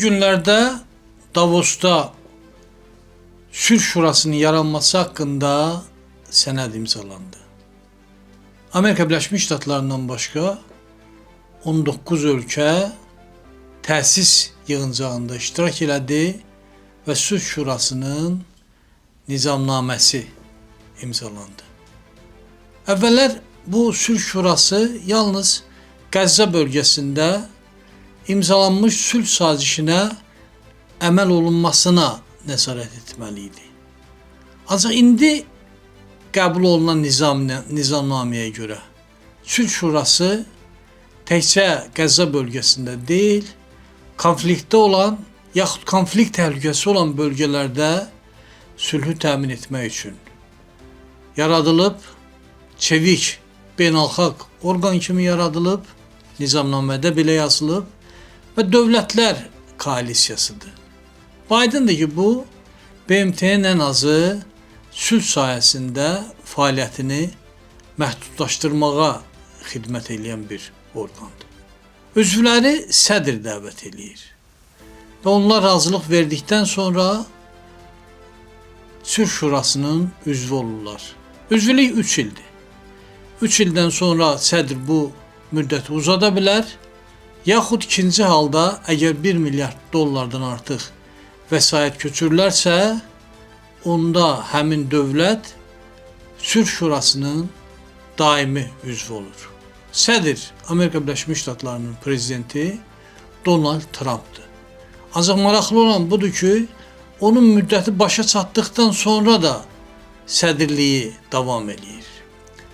günlerde Davos'ta Sülh Şurası'nın yaranması hakkında sənəd imzalandı. Amerika Birləşmiş Ştatlarından başqa 19 ölkə təsis yığıncağında iştirak elədi və Sülh Şurası'nın nizamnaməsi imzalandı. Əvvəllər bu Sülh Şurası yalnız Qəzza bölgəsində imzalanmış sülh sazişinə əməl olunmasına nəzarət etməli idi. Ancaq indi qəbul olunan nizamnaməyə görə Sülh Şurası təkcə Qəzza bölgəsində deyil, konfliktdə olan yaxud konflikt təhlükəsi olan bölgələrdə sülhü təmin etmək üçün yaradılıb, çevik beynəlxalq orqan kimi yaradılıb, nizamnamədə belə yazılıb və dövlətlər koalisiyasıdır. Aydındır ki, bu BMT-nin ən azı sülh sayəsində fəaliyyətini məhdudlaşdırmağa xidmət edən bir orqandır. Üzvləri sədr dəvət eləyir və onlar razılıq verdikdən sonra Sülh Şurasının üzvü olurlar. Üzvlük 3 ildir. 3 ildən sonra sədr bu müddəti uzada bilər, yaxud ikinci halda əgər 1 milyard dollardan artıq vəsait köçürülərsə, onda həmin dövlət Sülh Şurasının daimi üzvü olur. Sədr Amerika Birləşmiş Ştatlarının prezidenti Donald Trump'dır. Ancaq maraqlı olan budur ki, onun müddəti başa çatdıqdan sonra da sədrliyi davam eləyir.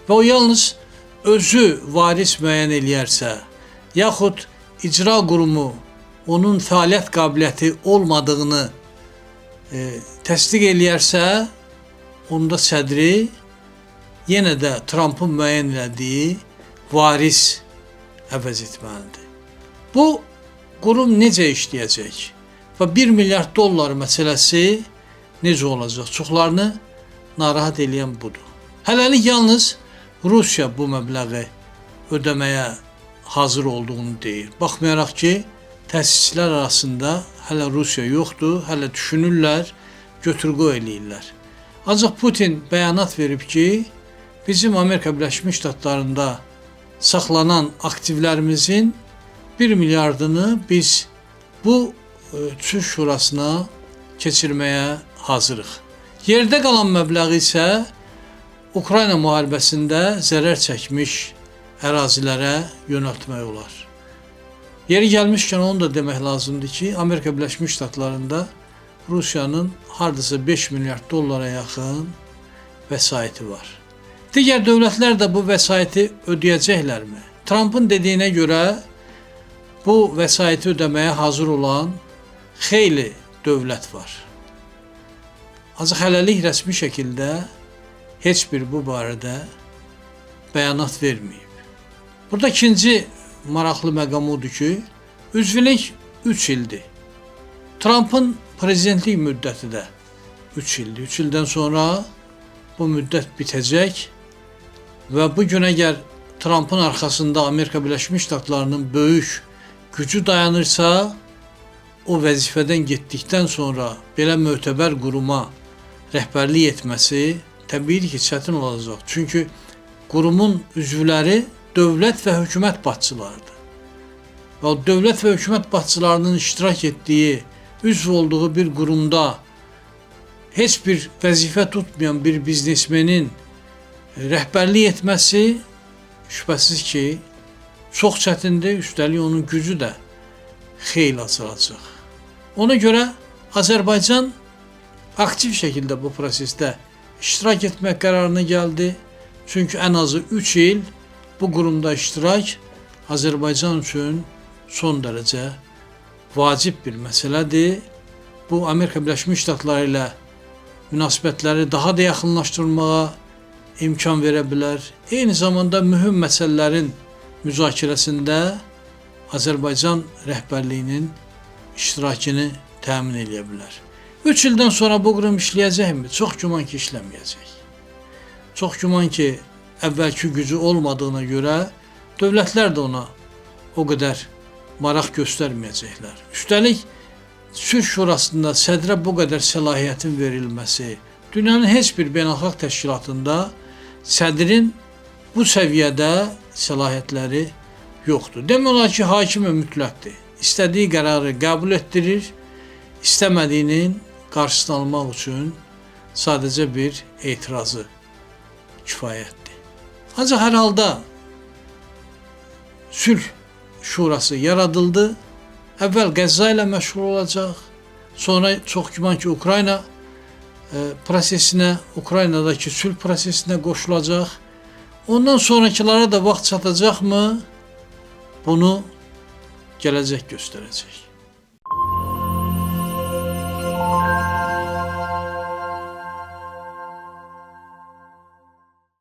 Və o yalnız özü varis müəyyən eləyərsə, yaxud icra qurumu onun fəaliyyət qabiliyyəti olmadığını təsdiq eləyərsə, onda sədri yenə də Trump'ın müəyyən elədiyi varis əvəz etməlidir. Bu qurum necə işləyəcək və 1 milyard dollar məsələsi necə olacaq? Çoxlarını narahat eləyən budur. Hələlik yalnız Rusiya bu məbləği ödəməyə hazır olduğunu deyir. Baxmayaraq ki, təsisçilər arasında hələ Rusiya yoxdur, hələ düşünürlər, götür-qoy eləyirlər. Ancaq Putin bəyanat verib ki, bizim Amerika Birləşmiş Ştatlarında saxlanan aktivlərimizin 1 milyardını biz bu Sülh Şurasına keçirməyə hazırıq. Yerdə qalan məbləği isə Ukrayna müharibəsində zərər çəkmiş ərazilərə yönəltmək olar. Yeri gəlmişkən onu da demək lazımdır ki, Amerika Birləşmiş Ştatlarında Rusiyanın hardasa 5 milyard dollara yaxın vəsaiti var. Digər dövlətlər də bu vəsaiti ödəyəcəklərmi? Trump'ın dediyinə görə bu vəsaiti ödəməyə hazır olan xeyli dövlət var. Ancaq hələlik rəsmi şəkildə heç bir bu barədə bəyanat verməyib. Burada ikinci maraqlı məqam odur ki, üzvlük 3 ildir. Trump'ın prezidentlik müddəti də 3 ildir. 3 ildən sonra bu müddət bitəcək və bu gün əgər Trump'ın arxasında Amerika Birləşmiş Ştatlarının böyük gücü dayanırsa, o vəzifədən getdikdən sonra belə mötəbər quruma rəhbərlik etməsi təbii ki, çətin olacaq. Çünki qurumun üzvləri dövlət və hökumət başçılarıdır. Və o dövlət və hökumət başçılarının iştirak etdiyi, üzv olduğu bir qurumda heç bir vəzifə tutmayan bir biznesmenin rəhbərlik etməsi şübhəsiz ki, çox çətindir, üstəlik onun gücü də xeyli azalacaq. Ona görə Azərbaycan aktiv şəkildə bu prosesdə iştirak etmək qərarına gəldi. Çünki ən azı 3 il bu qurumda iştirak Azərbaycan üçün son dərəcə vacib bir məsələdir. Bu, Amerika Birləşmiş Ştatları ilə münasibətləri daha da yaxınlaşdırmağa imkan verə bilər. Eyni zamanda mühüm məsələlərin müzakirəsində Azərbaycan rəhbərliyinin iştirakını təmin edə bilər. 3 ildən sonra bu qurum işləyəcəkmi? Çox güman ki, işləməyəcək. Çox güman ki, əvvəlki gücü olmadığına görə dövlətlər də ona o qədər maraq göstərməyəcəklər. Üstəlik Sülh Şurasında sədrə bu qədər səlahiyyətin verilməsi, dünyanın heç bir beynəlxalq təşkilatında sədrin bu səviyyədə səlahiyyətləri yoxdur. Demək olar ki, hakimi mütləqdir. İstədiyi qərarı qəbul etdirir, istəmədiyinin qarşısını almaq üçün sadəcə bir etirazı kifayətdir. Ancaq hər halda Sülh Şurası yaradıldı. Əvvəl Qəzza ilə məşğul olacaq, sonra çox güman ki, Ukrayna prosesinə, Ukraynadakı sülh prosesinə qoşulacaq. Ondan sonrakılara da vaxt çatacaqmı? Bunu gələcək göstərəcək.